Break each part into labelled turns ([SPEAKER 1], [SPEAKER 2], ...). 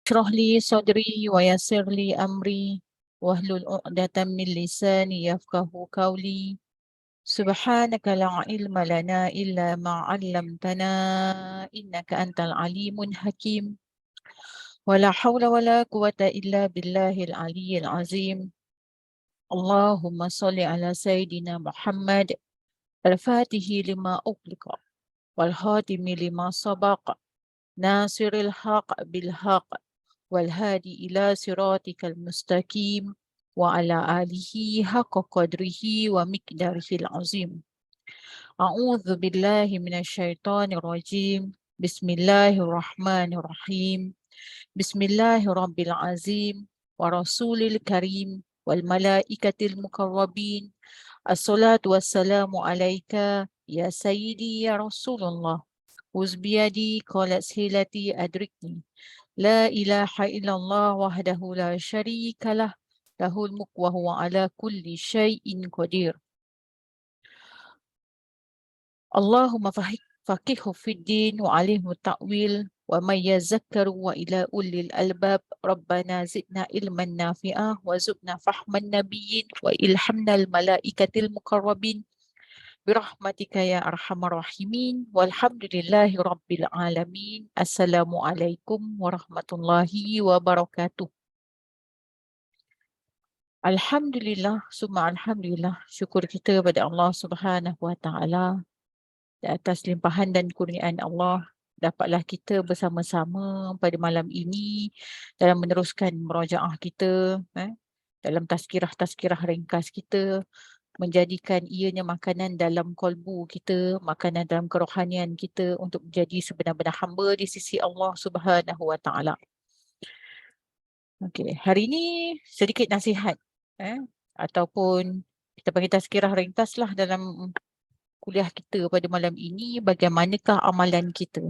[SPEAKER 1] Shrah li sadri wa yassir li amri wahlul 'uqdatam min lisani yafqahu qawli. Subhanaka la ilma lana illa ma 'allamtana innaka antal alimun hakim. Wala hawla wala quwata illa billahil aliyyil azim. Allahumma salli ala sayyidina Muhammad al-fatihi lima ughliqa wal khatimi lima sabaqa nasiril haq bil haq wal hadi ila siratikal mustaqim wa ala alihi haqqa qadrihi wa miqdarihil azim. A'udzu billahi minasyaitonir rajim. Bismillahirrahmanirrahim. Bismillahirabbil azim wa rasulil karim wal malaikatil mukarrabin. Assalatu wassalamu alaika ya sayyidi ya Rasulullah. Uzbiyadi qalat silati adrikni. La ilaha illallah wahdahu la syarikalah. Lahul mulk wa huwa ala kulli syai'in qadir. Allahumma faqihhu fid din wa alimhu ta'wil wa may yazakkaru wa ila ulil albab. Rabbana zidna ilman nafi'ah wa zidna fahman nabiyyin wa ilhamnal malaikatil mukarrabin birahmatika ya arhamar rahimin walhamdulillahi rabbil alamin. Assalamualaikum warahmatullahi wabarakatuh. Alhamdulillah, summa alhamdulillah, syukur kita pada Allah Subhanahu wa taala di atas limpahan dan kurniaan Allah, dapatlah kita bersama-sama pada malam ini dalam meneruskan merajaah kita, dalam tazkirah-tazkirah ringkas kita, menjadikan ianya makanan dalam kolbu kita, makanan dalam kerohanian kita untuk menjadi sebenar-benar hamba di sisi Allah Subhanahu wa taala. Okey, hari ini sedikit nasihat ataupun kita bagi tazkirah ringkaslah dalam kuliah kita pada malam ini, bagaimanakah amalan kita.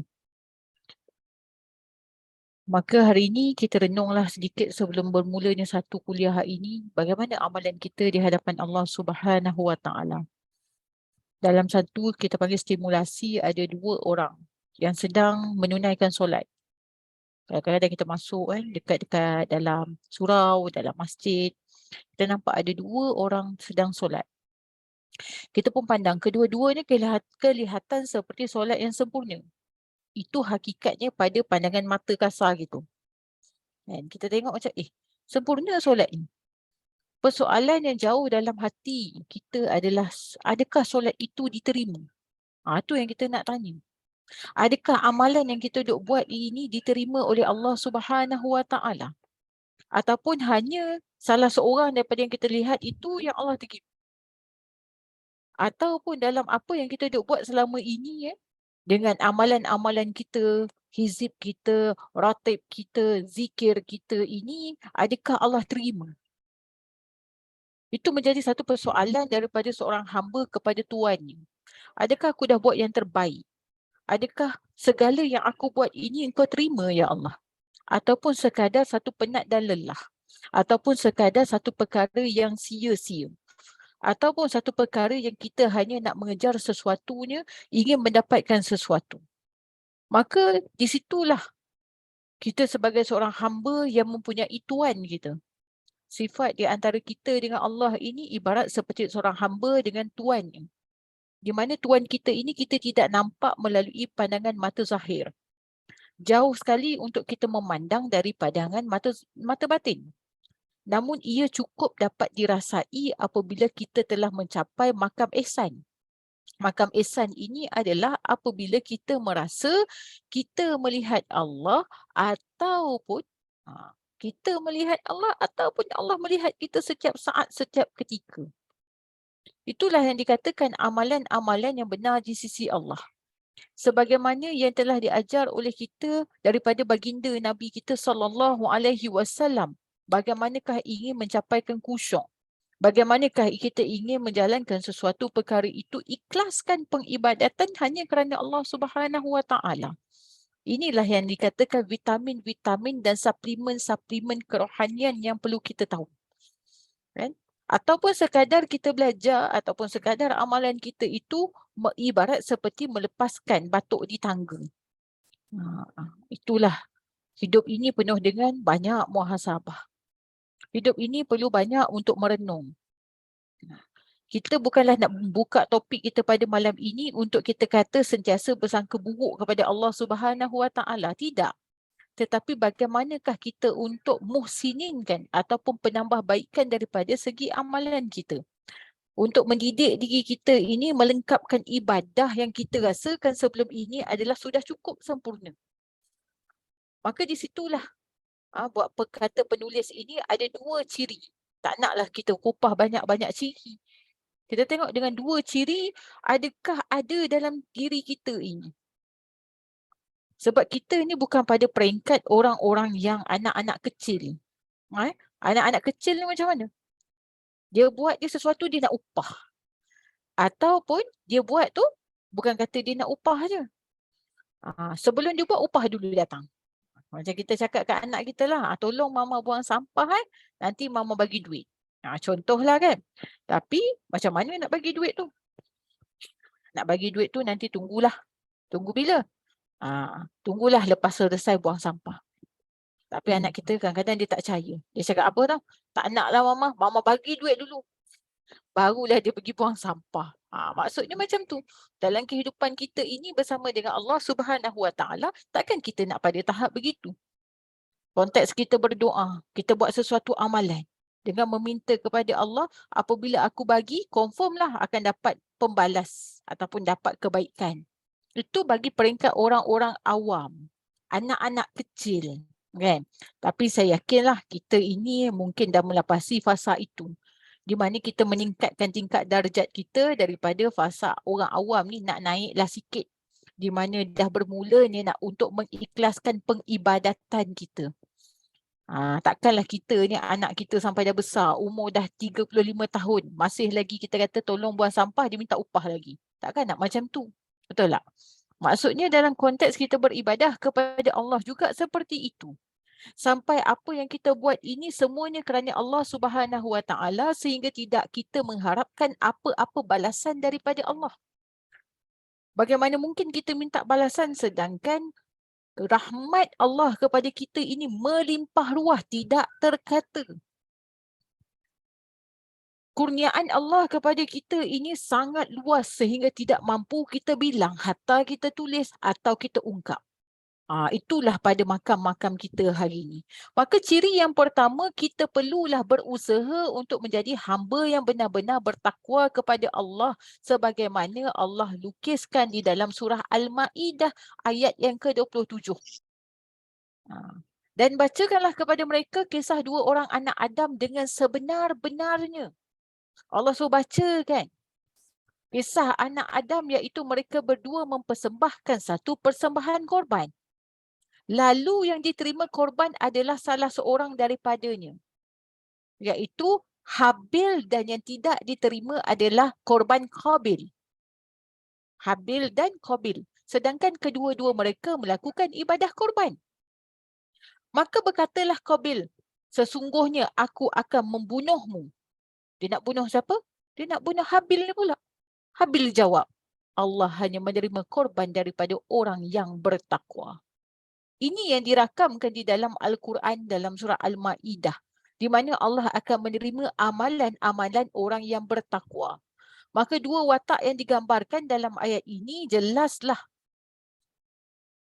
[SPEAKER 1] Maka hari ini kita renunglah sedikit sebelum bermulanya satu kuliah hari ini, bagaimana amalan kita di hadapan Allah Subhanahu wa taala. Dalam satu kita panggil stimulasi, ada dua orang yang sedang menunaikan solat. Kadang-kadang kita masuk dekat-dekat dalam surau, dalam masjid, kita nampak ada dua orang sedang solat. Kita pun pandang kedua-duanya kelihatan seperti solat yang sempurna. Itu hakikatnya pada pandangan mata kasar gitu. Dan kita tengok macam, sempurna solat ni. Persoalan yang jauh dalam hati kita adalah, adakah solat itu diterima? Itu yang kita nak tanya. Adakah amalan yang kita duk buat ini diterima oleh Allah Subhanahu wa taala? Ataupun hanya salah seorang daripada yang kita lihat itu yang Allah terima? Ataupun dalam apa yang kita duk buat selama ini dengan amalan-amalan kita, hizib kita, ratib kita, zikir kita ini, adakah Allah terima? Itu menjadi satu persoalan daripada seorang hamba kepada Tuannya. Adakah aku dah buat yang terbaik? Adakah segala yang aku buat ini engkau terima ya Allah? Ataupun sekadar satu penat dan lelah? Ataupun sekadar satu perkara yang sia-sia? Ataupun satu perkara yang kita hanya nak mengejar sesuatunya, ingin mendapatkan sesuatu? Maka di situlah kita sebagai seorang hamba yang mempunyai Tuan kita. Sifat di antara kita dengan Allah ini ibarat seperti seorang hamba dengan Tuannya. Di mana Tuan kita ini kita tidak nampak melalui pandangan mata zahir. Jauh sekali untuk kita memandang dari pandangan mata batin. Namun ia cukup dapat dirasai apabila kita telah mencapai makam ihsan. Makam ihsan ini adalah apabila kita merasa kita melihat Allah ataupun kita melihat Allah ataupun Allah melihat kita setiap saat, setiap ketika. Itulah yang dikatakan amalan-amalan yang benar di sisi Allah. Sebagaimana yang telah diajar oleh kita daripada baginda Nabi kita SAW. Bagaimanakah ingin mencapaikan khusyuk? Bagaimanakah kita ingin menjalankan sesuatu perkara itu, ikhlaskan pengibadatan hanya kerana Allah Subhanahu wa taala. Inilah yang dikatakan vitamin-vitamin dan suplemen-suplemen kerohanian yang perlu kita tahu. Kan? Ataupun sekadar kita belajar ataupun sekadar amalan kita itu ibarat seperti melepaskan batuk di tangga. Itulah Hidup ini penuh dengan banyak muhasabah. Hidup ini perlu banyak untuk merenung. Kita bukanlah nak buka topik kita pada malam ini untuk kita kata sentiasa bersangka buruk kepada Allah Subhanahu Wa Taala. Tidak. Tetapi bagaimanakah kita untuk muhsininkan ataupun penambahbaikan daripada segi amalan kita. Untuk mendidik diri kita ini melengkapkan ibadah yang kita rasakan sebelum ini adalah sudah cukup sempurna. Maka di situlah buat perkata penulis ini ada dua ciri. Tak naklah kita kupah banyak-banyak ciri. Kita tengok dengan dua ciri, adakah ada dalam diri kita ini. Sebab kita ni bukan pada peringkat orang-orang yang anak-anak kecil. Anak-anak kecil ni macam mana? Dia buat dia sesuatu dia nak upah. Ataupun dia buat tu bukan kata dia nak upah je. Sebelum dia buat, upah dulu datang. Macam kita cakap kat anak kita lah, tolong mama buang sampah nanti mama bagi duit. Contohlah kan. Tapi macam mana nak bagi duit tu? Nak bagi duit tu nanti tunggulah. Tunggu bila? Tunggulah lepas selesai buang sampah. Tapi anak kita kadang-kadang dia tak percaya. Dia cakap apa tau? Tak naklah mama, mama bagi duit dulu. Barulah dia pergi buang sampah. Maksudnya macam tu. Dalam kehidupan kita ini bersama dengan Allah Subhanahu Wa Taala, takkan kita nak pada tahap begitu. Konteks kita berdoa, kita buat sesuatu amalan dengan meminta kepada Allah, apabila aku bagi, confirmlah akan dapat pembalas ataupun dapat kebaikan. Itu bagi peringkat orang-orang awam, anak-anak kecil, kan? Tapi saya yakinlah kita ini mungkin dah melapasi fasa itu, di mana kita meningkatkan tingkat darjat kita daripada fasa orang awam ni nak naiklah sikit, di mana dah bermula ni nak untuk mengikhlaskan pengibadatan kita. Takkanlah kita ni anak kita sampai dah besar, umur dah 35 tahun, masih lagi kita kata tolong buang sampah, dia minta upah lagi. Takkan nak macam tu. Betul tak? Maksudnya dalam konteks kita beribadah kepada Allah juga seperti itu. Sampai apa yang kita buat ini semuanya kerana Allah Subhanahu Wa Taala, sehingga tidak kita mengharapkan apa-apa balasan daripada Allah. Bagaimana mungkin kita minta balasan sedangkan rahmat Allah kepada kita ini melimpah ruah, tidak terkata. Kurniaan Allah kepada kita ini sangat luas sehingga tidak mampu kita bilang, hatta kita tulis atau kita ungkap. Itulah pada makam-makam kita hari ini. Maka ciri yang pertama, kita perlulah berusaha untuk menjadi hamba yang benar-benar bertakwa kepada Allah sebagaimana Allah lukiskan di dalam surah Al-Ma'idah ayat yang ke-27. Dan bacakanlah kepada mereka kisah dua orang anak Adam dengan sebenar-benarnya. Allah suruh baca kan. Kisah anak Adam iaitu mereka berdua mempersembahkan satu persembahan korban. Lalu yang diterima korban adalah salah seorang daripadanya, iaitu Habil, dan yang tidak diterima adalah korban Qabil. Habil dan Qabil. Sedangkan kedua-dua mereka melakukan ibadah korban. Maka berkatalah Qabil, sesungguhnya aku akan membunuhmu. Dia nak bunuh siapa? Dia nak bunuh Habil ni pula. Habil jawab, Allah hanya menerima korban daripada orang yang bertakwa. Ini yang dirakamkan di dalam Al-Quran dalam surah Al-Ma'idah, di mana Allah akan menerima amalan-amalan orang yang bertakwa. Maka dua watak yang digambarkan dalam ayat ini jelaslah.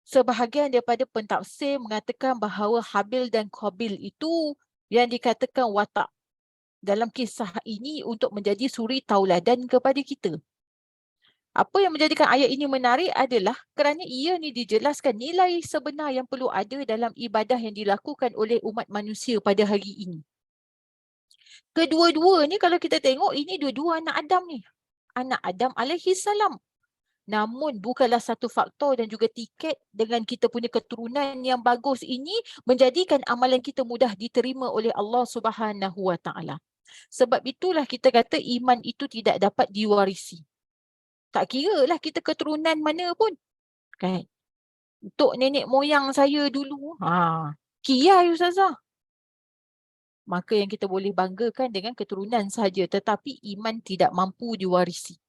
[SPEAKER 1] Sebahagian daripada pentafsir mengatakan bahawa Habil dan Qabil itu yang dikatakan watak dalam kisah ini untuk menjadi suri tauladan kepada kita. Apa yang menjadikan ayat ini menarik adalah kerana ia ni dijelaskan nilai sebenar yang perlu ada dalam ibadah yang dilakukan oleh umat manusia pada hari ini. Kedua-dua ni kalau kita tengok, ini dua-dua anak Adam ni. Anak Adam alaihi salam. Namun bukanlah satu faktor dan juga tiket dengan kita punya keturunan yang bagus ini menjadikan amalan kita mudah diterima oleh Allah Subhanahu Wa Taala. Sebab itulah kita kata iman itu tidak dapat diwarisi. Tak kira lah kita keturunan mana pun. Kan? Untuk nenek moyang saya dulu. Kiai Ustazah. Maka yang kita boleh banggakan dengan keturunan saja. Tetapi iman tidak mampu diwarisi.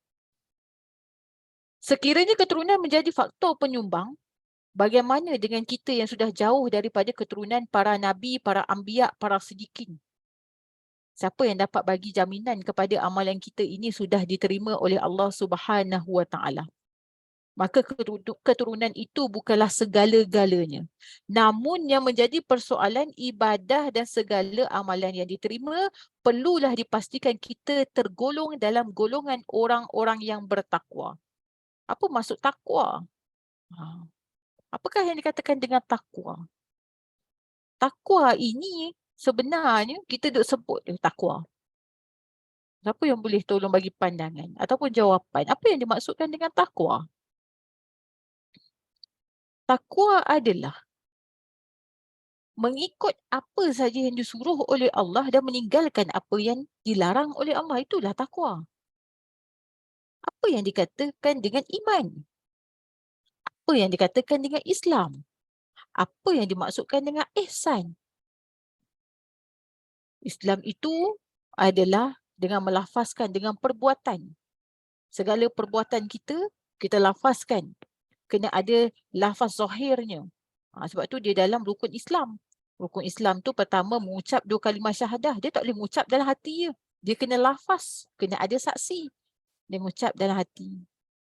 [SPEAKER 1] Sekiranya keturunan menjadi faktor penyumbang, Bagaimana dengan kita yang sudah jauh daripada keturunan para nabi, para anbiya, para siddiqin? Siapa yang dapat bagi jaminan kepada amalan kita ini sudah diterima oleh Allah Subhanahu Wa Taala? Maka keturunan itu bukanlah segala-galanya. Namun yang menjadi persoalan ibadah dan segala amalan yang diterima perlulah dipastikan kita tergolong dalam golongan orang-orang yang bertakwa. Apa maksud takwa? Apakah yang dikatakan dengan takwa? Takwa ini sebenarnya kita duk sebut takwa. Siapa yang boleh tolong bagi pandangan ataupun jawapan? Apa yang dimaksudkan dengan takwa? Takwa adalah mengikut apa saja yang disuruh oleh Allah dan meninggalkan apa yang dilarang oleh Allah. Itulah takwa. Apa yang dikatakan dengan iman? Apa yang dikatakan dengan Islam? Apa yang dimaksudkan dengan ihsan? Islam itu adalah dengan melafazkan dengan perbuatan. Segala perbuatan kita lafazkan. Kena ada lafaz zahirnya. Sebab tu dia dalam rukun Islam. Rukun Islam tu pertama mengucap 2 kalimah syahadah. Dia tak boleh mengucap dalam hati je. Dia kena lafaz. Kena ada saksi. Dia mengucap dalam hati.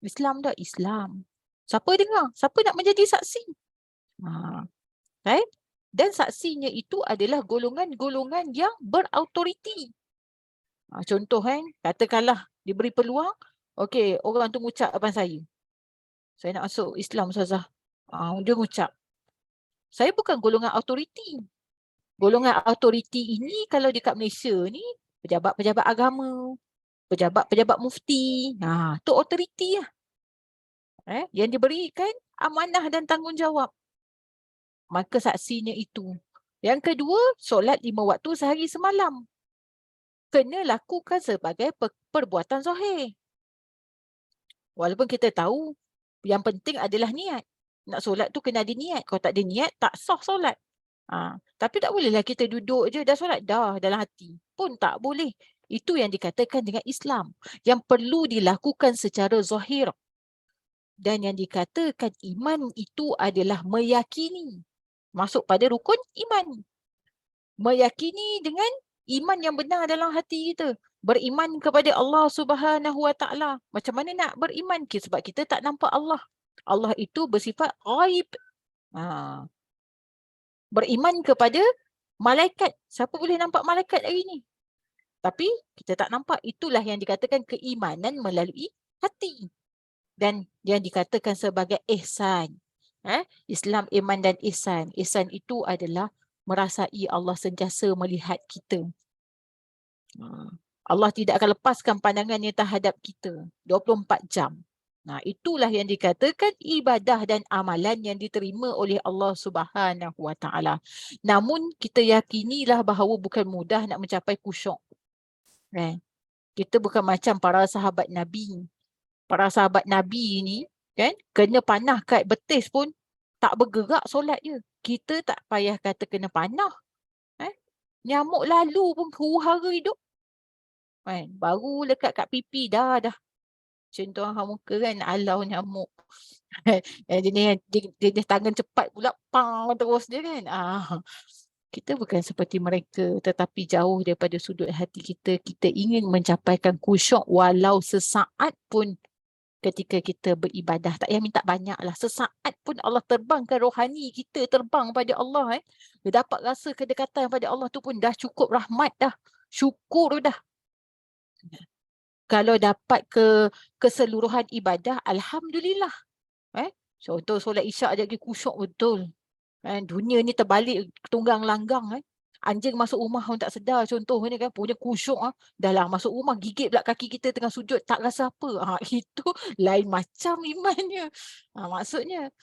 [SPEAKER 1] Islam dah Islam. Siapa dengar? Siapa nak menjadi saksi? Right? Dan saksinya itu adalah golongan-golongan yang berautoriti. Contoh katakanlah diberi peluang, okey, orang tu mengucap depan saya nak masuk Islam Ustazah. Dia mengucap, saya bukan golongan autoriti. Golongan autoriti ini kalau dekat Malaysia ni, pejabat-pejabat agama, pejabat-pejabat mufti, tu autoriti lah. Yang diberikan amanah dan tanggungjawab. Maka saksinya itu. Yang kedua, solat 5 waktu sehari semalam. Kena lakukan sebagai perbuatan zahir. Walaupun kita tahu yang penting adalah niat. Nak solat tu kena ada niat. Kalau tak ada niat, tak sah solat. Tapi tak bolehlah kita duduk je dah solat dah dalam hati. Pun tak boleh. Itu yang dikatakan dengan Islam. Yang perlu dilakukan secara zahir. Dan yang dikatakan iman itu adalah meyakini. Masuk pada rukun iman. Meyakini dengan iman yang benar dalam hati kita. Beriman kepada Allah Subhanahu Wa Taala. Macam mana nak beriman? Sebab kita tak nampak Allah. Allah itu bersifat ghaib. Beriman kepada malaikat. Siapa boleh nampak malaikat hari ni? Tapi kita tak nampak. Itulah yang dikatakan keimanan melalui hati. Dan yang dikatakan sebagai ihsan. Islam, iman dan ihsan. Ihsan itu adalah merasai Allah sentiasa melihat kita. Allah tidak akan lepaskan pandangannya terhadap kita 24 jam. Itulah yang dikatakan ibadah dan amalan yang diterima oleh Allah Subhanahu Wa Taala. Namun kita yakinilah bahawa bukan mudah nak mencapai khusyuk. Kita bukan macam para sahabat Nabi. Para sahabat Nabi ni kena panah kat betis pun tak bergerak solat je. Kita tak payah kata kena panah. Nyamuk lalu pun huru-hara hidup. Baru lekat kat pipi dah. Contoh hang muka alau nyamuk. Dia tangan cepat pula pang terus dia kan. Kita bukan seperti mereka tetapi jauh daripada sudut hati kita. Kita ingin mencapaikan khusyuk walau sesaat pun ketika kita beribadah. Tak payah minta banyak lah. Sesaat pun Allah terbangkan rohani kita terbang pada Allah. Dia dapat rasa kedekatan pada Allah tu pun dah cukup rahmat dah. Syukur dah. Kalau dapat keseluruhan ibadah, Alhamdulillah. Contoh solat isyak je lagi khusyuk betul. Dunia ni terbalik tunggang langgang. Anjing masuk rumah orang tak sedar contoh ni kan. Punya khusyuk. Dah lah masuk rumah gigit pula kaki kita tengah sujud tak rasa apa. Itu lain macam imannya. Maksudnya.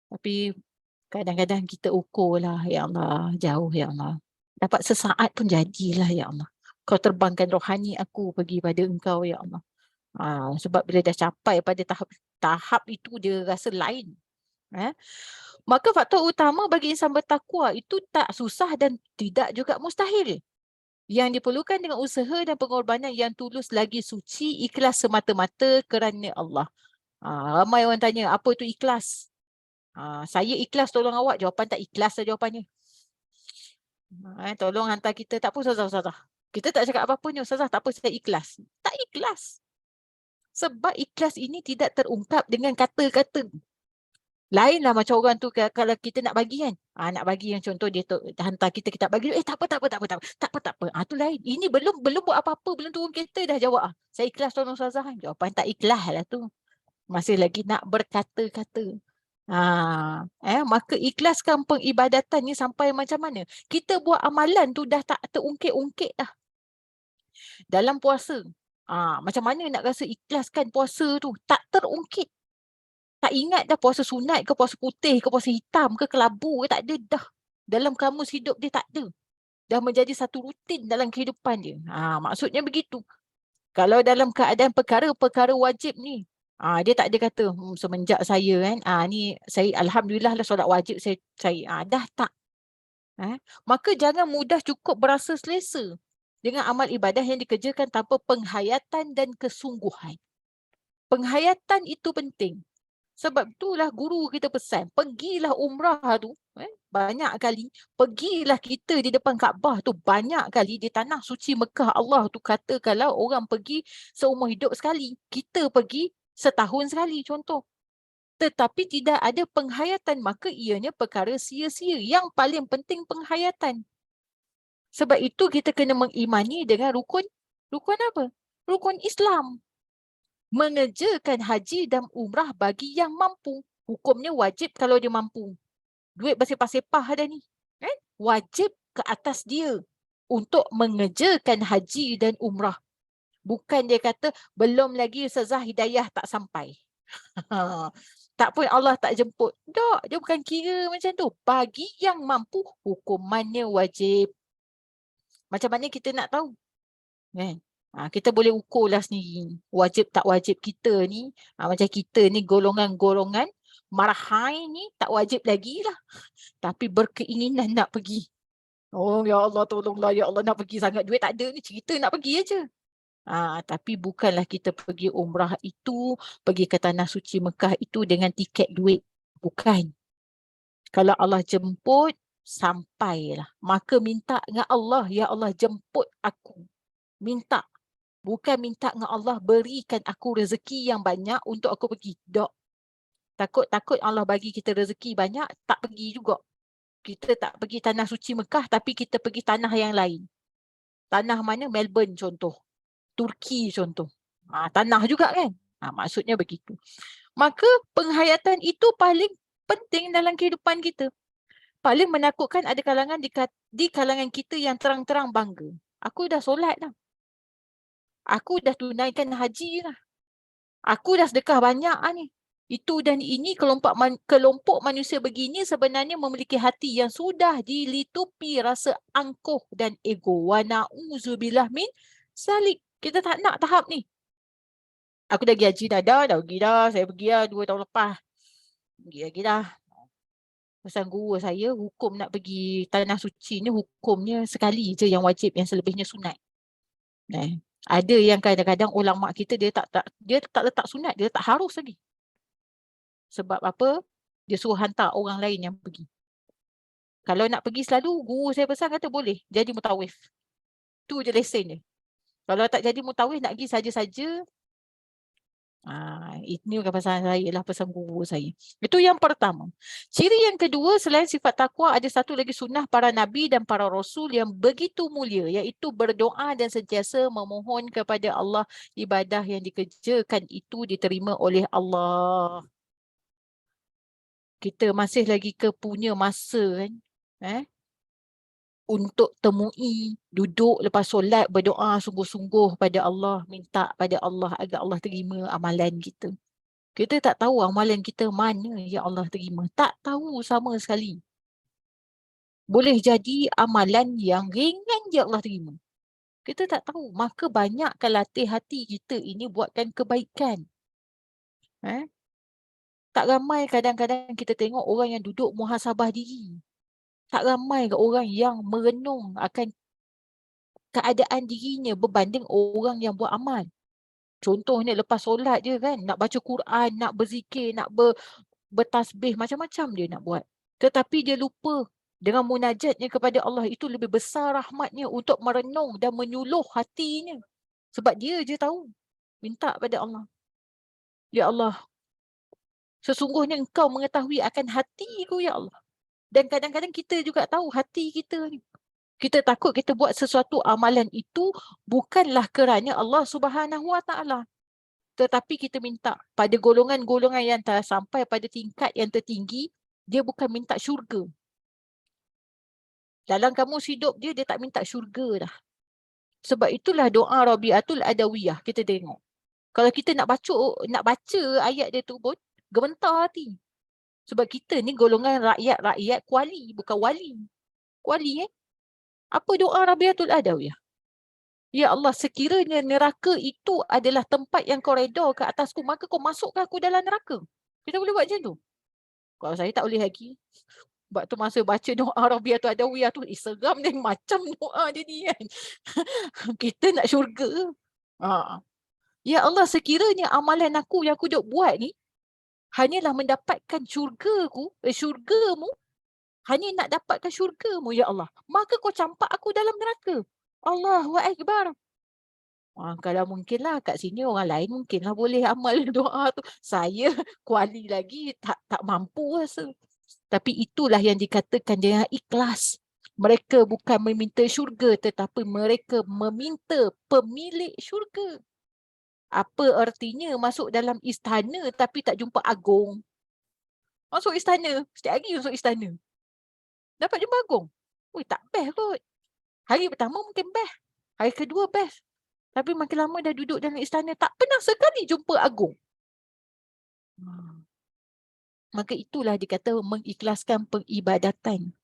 [SPEAKER 1] Tapi kadang-kadang kita ukur lah. Ya Allah, jauh ya Allah. Dapat sesaat pun jadilah ya Allah. Kau terbangkan rohani aku pergi pada engkau ya Allah. Sebab bila dah capai pada tahap itu dia rasa lain. Maka faktor utama bagi insan bertakwa itu tak susah dan tidak juga mustahil. Yang diperlukan dengan usaha dan pengorbanan yang tulus lagi suci, ikhlas semata-mata kerana Allah. Ramai orang tanya apa itu ikhlas? Saya ikhlas tolong awak. Jawapan tak ikhlas lah jawapannya. Tolong hantar kita. Tak apa Ustazah. Kita tak cakap apa-apa ni Ustazah. Tak apa saya ikhlas. Tak ikhlas. Sebab ikhlas ini tidak terungkap dengan kata-kata. Lainlah macam orang tu kalau kita nak bagi kan. Nak bagi yang contoh dia tu hantar kita bagi. Tak apa. Tu lain. Ini belum buat apa-apa. Belum turun kereta dah jawab. Saya ikhlas tolong Ustazah. Jawapan tak ikhlas lah tu. Masih lagi nak berkata-kata. Maka ikhlaskan pengibadatan ni sampai macam mana? Kita buat amalan tu dah tak terungkit-ungkit dah. Dalam puasa. Macam mana nak rasa ikhlaskan puasa tu? Tak terungkit. Tak ingat dah puasa sunat ke, puasa putih ke, puasa hitam ke, kelabu ke, tak ada dah. Dalam kamus hidup dia tak ada. Dah menjadi satu rutin dalam kehidupan dia. Maksudnya begitu. Kalau dalam keadaan perkara-perkara wajib ni, dia tak ada kata semenjak saya kan, ni saya alhamdulillah lah solat wajib saya dah tak. Maka jangan mudah cukup berasa selesa dengan amal ibadah yang dikerjakan tanpa penghayatan dan kesungguhan. Penghayatan itu penting. Sebab itulah guru kita pesan, pergilah umrah tu, banyak kali, pergilah kita di depan Kaabah tu, banyak kali di tanah suci Mekah Allah tu kata kalau orang pergi seumur hidup sekali, kita pergi setahun sekali contoh. Tetapi tidak ada penghayatan, maka ianya perkara sia-sia. Yang paling penting penghayatan. Sebab itu kita kena mengimani dengan rukun apa? Rukun Islam. Mengerjakan haji dan umrah bagi yang mampu. Hukumnya wajib kalau dia mampu. Duit bersepah-sepah dah ni. Wajib ke atas dia untuk mengerjakan haji dan umrah. Bukan dia kata, belum lagi Ustazah hidayah tak sampai. Tak pun Allah tak jemput. Tak, dia bukan kira macam tu. Bagi yang mampu, hukumannya wajib. Macam mana kita nak tahu? Kita boleh ukurlah sendiri. Wajib tak wajib kita ni. Macam kita ni golongan-golongan marahai ni tak wajib lagi lah. Tapi berkeinginan nak pergi. Oh ya Allah tolonglah ya Allah nak pergi sangat. Duit tak ada ni cerita nak pergi aja. Tapi bukanlah kita pergi umrah itu, pergi ke tanah suci Mekah itu dengan tiket duit. Bukan. Kalau Allah jemput, sampailah. Maka minta dengan Allah, ya Allah jemput aku. Minta. Bukan minta dengan Allah berikan aku rezeki yang banyak untuk aku pergi. Tak. Takut Allah bagi kita rezeki banyak, tak pergi juga. Kita tak pergi tanah suci Mekah, tapi kita pergi tanah yang lain. Tanah mana? Melbourne contoh. Turki contoh. Tanah juga kan? Maksudnya begitu. Maka penghayatan itu paling penting dalam kehidupan kita. Paling menakutkan ada kalangan di kalangan kita yang terang-terang bangga. Aku dah solat dah. Aku dah tunaikan haji lah. Aku dah sedekah banyak ni. Itu dan ini kelompok manusia begini sebenarnya memiliki hati yang sudah dilitupi rasa angkuh dan ego. Wa na'udzubillah min zalik. Kita tak nak tahap ni. Aku dah pergi haji dah pergi dah. Saya pergi dah 2 tahun lepas. Pergi lagi dah. Pesan guru saya, hukum nak pergi tanah suci ni hukumnya sekali je yang wajib, yang selebihnya sunat. Ada yang kadang-kadang ulama kita dia tak letak sunat, dia tak harus lagi. Sebab apa? Dia suruh hantar orang lain yang pergi. Kalau nak pergi selalu, guru saya pesan kata boleh jadi mutawif. Tu je lesen dia. Kalau tak jadi mutawif nak pergi saja-saja. Ini bukan pesan saya lah, pesan guru saya. Itu yang pertama. Ciri yang kedua, selain sifat takwa, ada satu lagi sunnah para nabi dan para rasul yang begitu mulia, iaitu berdoa dan sentiasa memohon kepada Allah ibadah yang dikerjakan itu diterima oleh Allah. Kita masih lagi punya masa kan, untuk temui, duduk lepas solat, berdoa sungguh-sungguh pada Allah, minta pada Allah agar Allah terima amalan kita. Kita tak tahu amalan kita mana yang Allah terima. Tak tahu sama sekali. Boleh jadi amalan yang ringan je Allah terima. Kita tak tahu. Maka banyakkan latih hati kita ini buatkan kebaikan. Tak ramai kadang-kadang kita tengok orang yang duduk muhasabah diri. Tak ramai orang yang merenung akan keadaan dirinya berbanding orang yang buat amal. Contohnya lepas solat je kan, nak baca Quran, nak berzikir, nak bertasbih, macam-macam dia nak buat. Tetapi dia lupa dengan munajatnya kepada Allah itu lebih besar rahmatnya untuk merenung dan menyuluh hatinya. Sebab dia je tahu. Minta pada Allah. Ya Allah, sesungguhnya engkau mengetahui akan hatiku ya Allah. Dan kadang-kadang kita juga tahu hati kita ni. Kita takut kita buat sesuatu amalan itu bukanlah kerana Allah Subhanahu Wa Taala. Tetapi kita minta pada golongan-golongan yang telah sampai pada tingkat yang tertinggi, dia bukan minta syurga. Dalam kamus hidup dia tak minta syurga dah. Sebab itulah doa Rabi'atul Adawiyah kita tengok. Kalau kita nak baca ayat dia tu pun, gementar hati. Sebab kita ni golongan rakyat-rakyat kuali, bukan wali. Kuali Apa doa Rabi'atul Adawiyah? Ya Allah, sekiranya neraka itu adalah tempat yang kau redha ke atasku, maka kau masukkan aku dalam neraka. Kita boleh buat macam tu? Kalau saya tak boleh lagi. Sebab tu masa baca doa Rabi'atul Adawiyah tu, seram dan macam doa dia ni kan. Kita nak syurga. Ya Allah, sekiranya amalan aku yang aku duk buat ni, hanyalah mendapatkan syurgamu, hanya nak dapatkan syurgamu ya Allah. Maka kau campak aku dalam neraka. Allahu Akbar. Kalau mungkinlah kat sini orang lain mungkinlah boleh amal doa tu. Saya kuali lagi tak mampu rasa. Tapi itulah yang dikatakan dengan ikhlas. Mereka bukan meminta syurga tetapi mereka meminta pemilik syurga. Apa artinya masuk dalam istana tapi tak jumpa agung? Masuk istana, setiap hari masuk istana. Dapat jumpa agung? Tak best kot. Hari pertama mungkin best. Hari kedua best. Tapi makin lama dah duduk dalam istana, tak pernah sekali jumpa agung. Maka itulah dikata mengikhlaskan pengibadatan.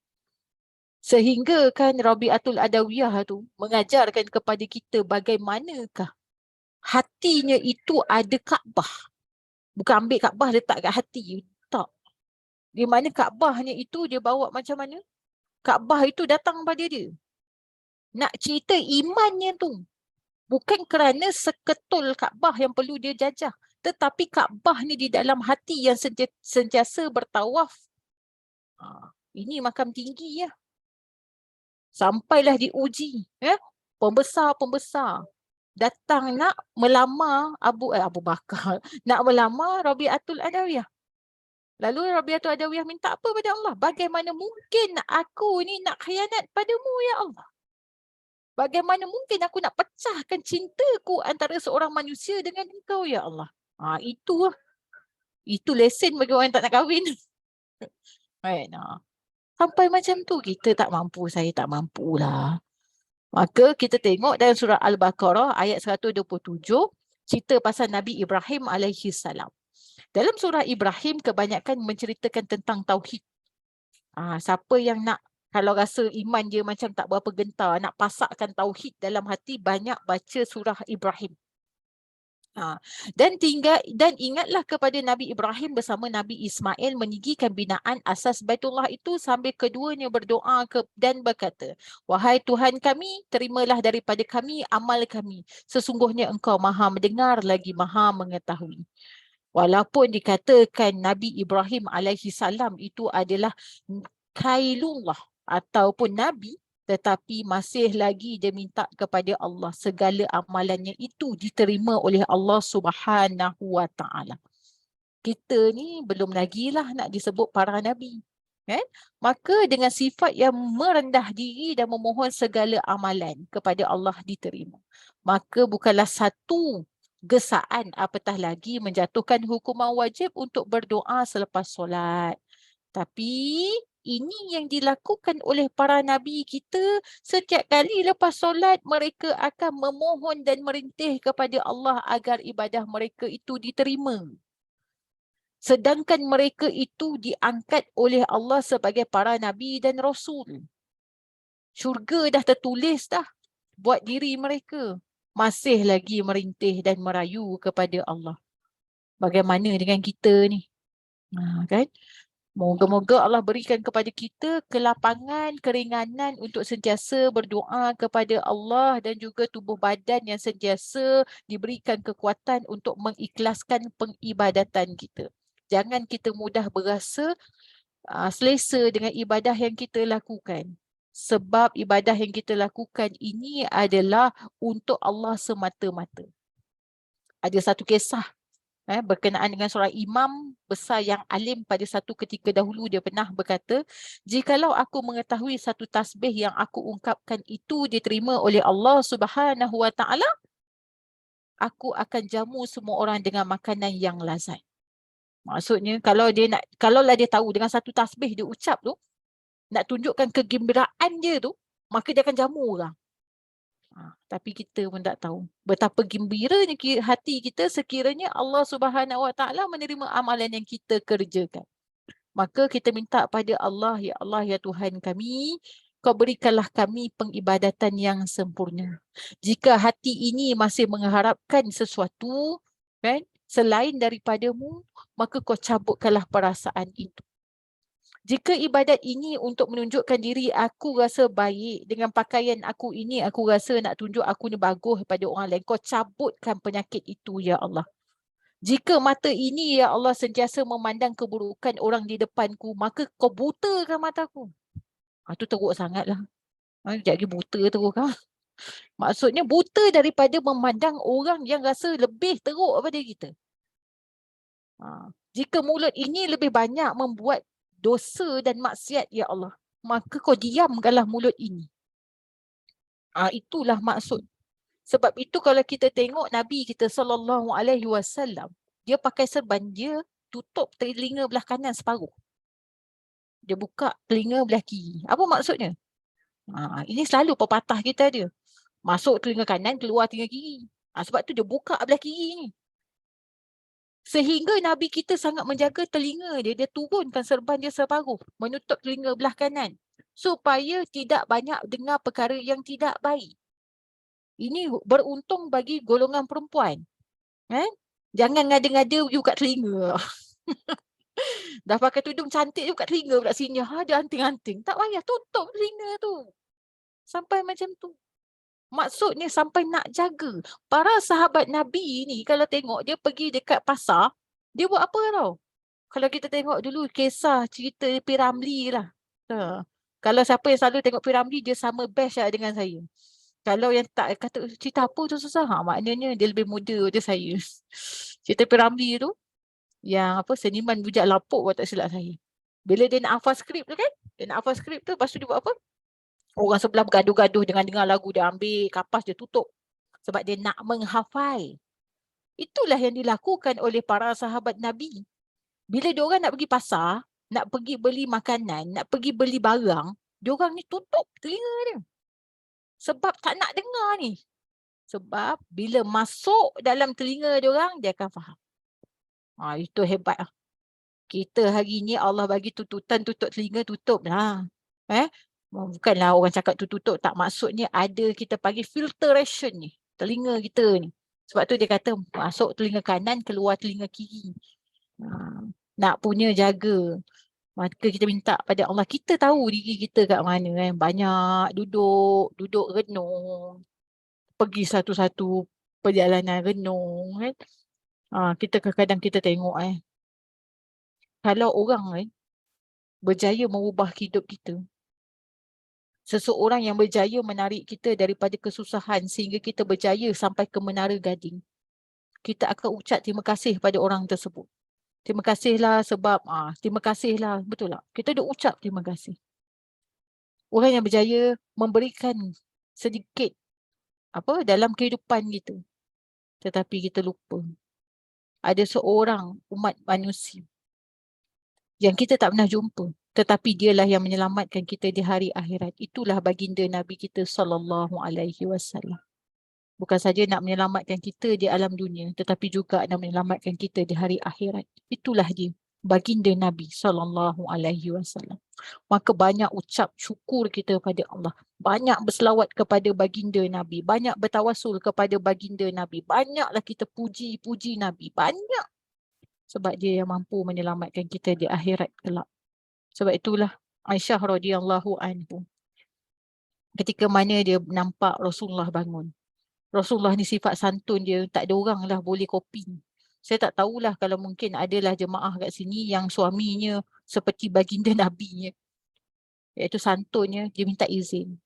[SPEAKER 1] Sehingga kan Rabi'atul Adawiyah tu mengajarkan kepada kita bagaimanakah hatinya itu ada Kaabah. Bukan ambil Kaabah letak kat hati. Tak. Di mana Kaabahnya itu dia bawa macam mana? Kaabah itu datang pada dia. Nak cerita imannya tu. Bukan kerana seketul Kaabah yang perlu dia jajah. Tetapi Kaabah ni di dalam hati yang sentiasa bertawaf. Ini makam tinggi ya. Sampailah diuji. Pembesar-pembesar datang nak melamar Abu Bakar. Nak melamar Rabi'atul Adawiyah. Lalu Rabi'atul Adawiyah minta apa pada Allah? Bagaimana mungkin aku ni nak khianat padamu ya Allah? Bagaimana mungkin aku nak pecahkan cintaku antara seorang manusia dengan engkau ya Allah? Itu lesen bagi orang yang tak nak kahwin. Right, sampai macam tu kita tak mampu, saya tak mampulah. Maka kita tengok dalam surah Al-Baqarah ayat 127, cerita pasal Nabi Ibrahim alaihi salam. Dalam surah Ibrahim kebanyakan menceritakan tentang tauhid. Siapa yang nak, kalau rasa iman dia macam tak berapa gentar, nak pasakkan tauhid dalam hati, banyak baca surah Ibrahim. Dan ingatlah kepada Nabi Ibrahim bersama Nabi Ismail meninggikan binaan asas Baitullah itu sambil keduanya berdoa dan berkata, wahai Tuhan kami, terimalah daripada kami amal kami. Sesungguhnya engkau maha mendengar lagi maha mengetahui. Walaupun dikatakan Nabi Ibrahim alaihi salam itu adalah Khailullah ataupun Nabi, tetapi masih lagi dia minta kepada Allah segala amalannya itu diterima oleh Allah Subhanahu Wa Taala. Kita ni belum lagi lah nak disebut para Nabi. Maka dengan sifat yang merendah diri dan memohon segala amalan kepada Allah diterima. Maka bukanlah satu gesaan apatah lagi menjatuhkan hukuman wajib untuk berdoa selepas solat. Tapi ini yang dilakukan oleh para Nabi kita setiap kali lepas solat mereka akan memohon dan merintih kepada Allah agar ibadah mereka itu diterima. Sedangkan mereka itu diangkat oleh Allah sebagai para Nabi dan Rasul. Syurga dah tertulis dah buat diri mereka. Masih lagi merintih dan merayu kepada Allah. Bagaimana dengan kita ni? Kan? Moga-moga Allah berikan kepada kita kelapangan, keringanan untuk sentiasa berdoa kepada Allah dan juga tubuh badan yang sentiasa diberikan kekuatan untuk mengikhlaskan pengibadatan kita. jangan kita mudah berasa selesa dengan ibadah yang kita lakukan. Sebab ibadah yang kita lakukan ini adalah untuk Allah semata-mata. Ada satu kisah berkenaan dengan seorang imam besar yang alim pada satu ketika dahulu. Dia pernah berkata, jikalau aku mengetahui satu tasbih yang aku ungkapkan itu diterima oleh Allah Subhanahu Wa Taala, aku akan jamu semua orang dengan makanan yang lazat. Maksudnya kalaulah dia tahu dengan satu tasbih dia ucap tu nak tunjukkan kegembiraan dia tu, maka dia akan jamu orang. Tapi kita pun tak tahu betapa gembiranya hati kita sekiranya Allah Subhanahu Wa Taala menerima amalan yang kita kerjakan. Maka kita minta pada Allah, ya Allah, ya Tuhan kami, Kau berikanlah kami pengibadatan yang sempurna. Jika hati ini masih mengharapkan sesuatu selain daripadamu, maka Kau cabutkanlah perasaan itu. Jika ibadat ini untuk menunjukkan diri aku rasa baik, dengan pakaian aku ini aku rasa nak tunjuk aku ni bagus pada orang lain, Kau cabutkan penyakit itu, ya Allah. Jika mata ini, ya Allah, sentiasa memandang keburukan orang di depanku, maka Kau butakan mataku. Itu teruk sangatlah. Sekejap lagi buta teruk kan. Maksudnya buta daripada memandang orang yang rasa lebih teruk daripada kita. Jika mulut ini lebih banyak membuat dosa dan maksiat, ya Allah, maka Kau diamkanlah mulut ini. Itulah maksud. Sebab itu kalau kita tengok Nabi kita SAW, dia pakai serban, dia tutup telinga belah kanan separuh. Dia buka telinga belah kiri. Apa maksudnya? Ini selalu pepatah kita dia. Masuk telinga kanan, keluar telinga kiri. Sebab tu dia buka belah kiri ni. Sehingga Nabi kita sangat menjaga telinga dia. Dia turunkan serban dia separuh, menutup telinga belah kanan, supaya tidak banyak dengar perkara yang tidak baik. Ini beruntung bagi golongan perempuan. Jangan ngada-ngada you kat telinga. Dah pakai tudung cantik you kat telinga pula sini. Ada anting-anting. Tak payah, tutup telinga tu. Sampai macam tu. Maksudnya sampai nak jaga. Para sahabat Nabi ni kalau tengok dia pergi dekat pasar, dia buat apa tau? Kalau kita tengok dulu kisah cerita P. Ramlee lah. Kalau siapa yang selalu tengok P. Ramlee, dia sama best lah dengan saya. Kalau yang tak kata cerita apa tu susah, maknanya dia lebih muda daripada saya. Cerita P. Ramlee tu, yang seniman bujak lapuk kalau tak silap saya. Bila dia nak hafal skrip tu kan, dia nak hafal skrip tu, lepas tu dia buat apa? Orang sebelah bergaduh-gaduh dengan dengar lagu, dia ambil kapas, dia tutup. Sebab dia nak menghafal. Itulah yang dilakukan oleh para sahabat Nabi. Bila diorang nak pergi pasar, nak pergi beli makanan, nak pergi beli barang, diorang ni tutup telinga dia. Sebab tak nak dengar ni. Sebab bila masuk dalam telinga diorang, dia akan faham. Itu hebat lah. Kita hari ni Allah bagi tututan, tutup telinga, tutup lah. Bukanlah orang cakap tu tutup, tak, maksudnya ada kita panggil filtration ni, telinga kita ni. Sebab tu dia kata masuk telinga kanan, keluar telinga kiri. Nak punya jaga. Maka kita minta pada Allah, kita tahu diri kita kat mana kan. Banyak duduk renung. Pergi satu-satu perjalanan renung kan. Kita kadang-kadang kita tengok kalau orang berjaya mengubah hidup kita, seseorang yang berjaya menarik kita daripada kesusahan sehingga kita berjaya sampai ke Menara Gading, kita akan ucap terima kasih pada orang tersebut. Terima kasihlah sebab, terima kasihlah, betul tak? Kita dah ucap terima kasih. Orang yang berjaya memberikan sedikit dalam kehidupan kita, tetapi kita lupa. Ada seorang umat manusia yang kita tak pernah jumpa, tetapi dialah yang menyelamatkan kita di hari akhirat. Itulah baginda Nabi kita SAW. Bukan saja nak menyelamatkan kita di alam dunia, tetapi juga nak menyelamatkan kita di hari akhirat. Itulah dia, baginda Nabi SAW. Maka banyak ucap syukur kita kepada Allah. Banyak berselawat kepada baginda Nabi. Banyak bertawasul kepada baginda Nabi. Banyaklah kita puji-puji Nabi. Banyak. Sebab dia yang mampu menyelamatkan kita di akhirat kelak. Sebab itulah Aisyah radhiyallahu anhu, ketika mana dia nampak Rasulullah bangun. Rasulullah ni sifat santun dia, tak ada orang lah boleh kopi. Saya tak tahulah kalau mungkin adalah jemaah kat sini yang suaminya seperti baginda Nabi, iaitu santunnya, dia minta izin.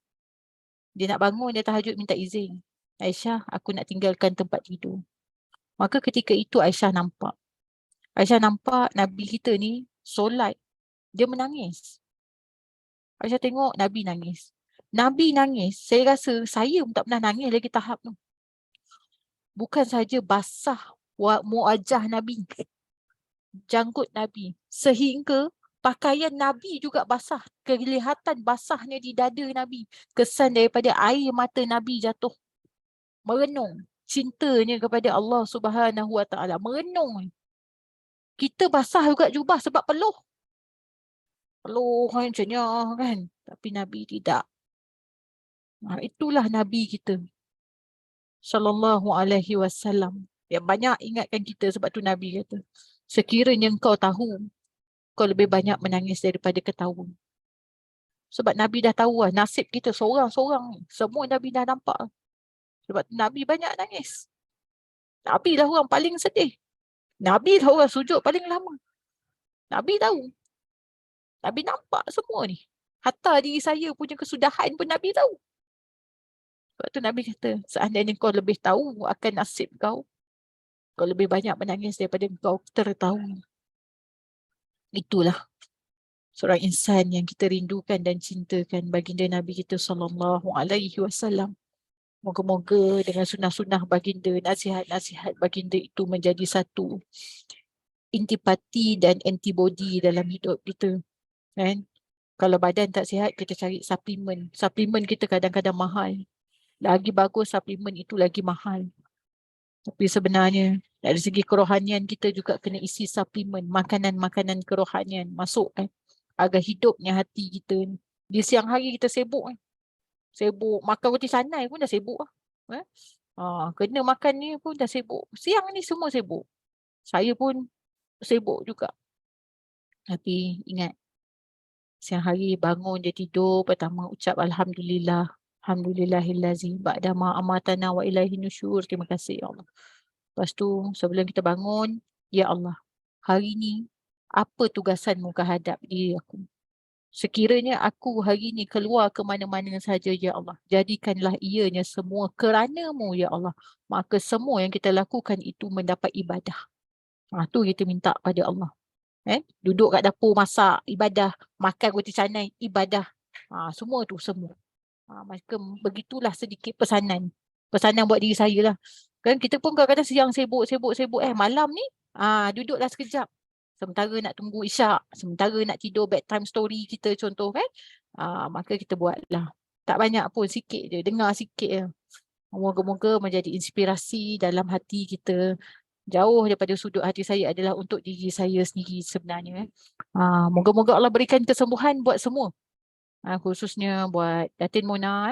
[SPEAKER 1] Dia nak bangun, dia tahajud minta izin. Aisyah, aku nak tinggalkan tempat tidur. Maka ketika itu Aisyah nampak. Aisyah nampak Nabi kita ni solat. Dia menangis. Aisyah tengok Nabi nangis. Nabi nangis, saya rasa saya pun tak pernah nangis lagi tahap tu. Bukan saja basah muajah Nabi, janggut Nabi, sehingga pakaian Nabi juga basah. Kelihatan basahnya di dada Nabi. Kesan daripada air mata Nabi jatuh. Merenung. Cintanya kepada Allah Subhanahu Wa Taala. Merenung. Kita basah juga jubah sebab peluh. Peluh kan macamnya kan. Tapi Nabi tidak. Itulah Nabi kita. Sallallahu Alaihi Wasallam. Yang banyak ingatkan kita sebab tu Nabi kata. Sekiranya engkau tahu, kau lebih banyak menangis daripada ketawa. Sebab Nabi dah tahu lah nasib kita seorang-seorang. Semua Nabi dah nampak. Sebab Nabi banyak nangis. Nabi lah orang paling sedih. Nabi lah orang sujud paling lama. Nabi tahu. Nabi nampak semua ni. Hatta diri saya punya kesudahan pun Nabi tahu. Sebab tu Nabi kata, seandainya kau lebih tahu akan nasib kau, kau lebih banyak menangis daripada kau tertahu. Itulah seorang insan yang kita rindukan dan cintakan, baginda Nabi kita sallallahu alaihi wasallam. Moga-moga dengan sunnah-sunnah baginda, nasihat-nasihat baginda itu menjadi satu intipati dan antibody dalam hidup kita. Kan? Kalau badan tak sihat, kita cari suplemen. Suplemen kita kadang-kadang mahal. Lagi bagus suplemen itu lagi mahal. Tapi sebenarnya dari segi kerohanian kita juga kena isi suplemen, makanan-makanan kerohanian masuk kan, agar hidupnya hati kita. Di siang hari kita sibuk kan. Sibuk makan roti canai pun dah sibuk lah. Kena makan ni pun dah sibuk. Siang ni semua sibuk. Saya pun sibuk juga. Tapi ingat, siang hari bangun dia tidur, pertama ucap Alhamdulillah. Alhamdulillahillazi ba'da ma amatana wa ilaihi nusyur. Terima kasih ya Allah. Lepas tu sebelum kita bangun, ya Allah, hari ni apa tugasanmu kehadap diri aku? Sekiranya aku hari ni keluar ke mana-mana saja, ya Allah, jadikanlah ianya semua kerana-Mu, ya Allah. Maka semua yang kita lakukan itu mendapat ibadah. Tu kita minta pada Allah. Duduk kat dapur masak, ibadah. Makan roti canai, ibadah. Semua tu, semua. Maka begitulah sedikit pesanan. Pesanan buat diri saya lah. Kan kita pun kadang-kadang siang sibuk. Malam ni, duduklah sekejap. Sementara nak tunggu isyak, sementara nak tidur bedtime story kita contoh kan. Maka kita buatlah. Tak banyak pun, sikit je. Dengar sikit je. Moga-moga menjadi inspirasi dalam hati kita. Jauh daripada sudut hati saya adalah untuk diri saya sendiri sebenarnya. Moga-moga Allah berikan kesembuhan buat semua. Khususnya buat Datin Mona.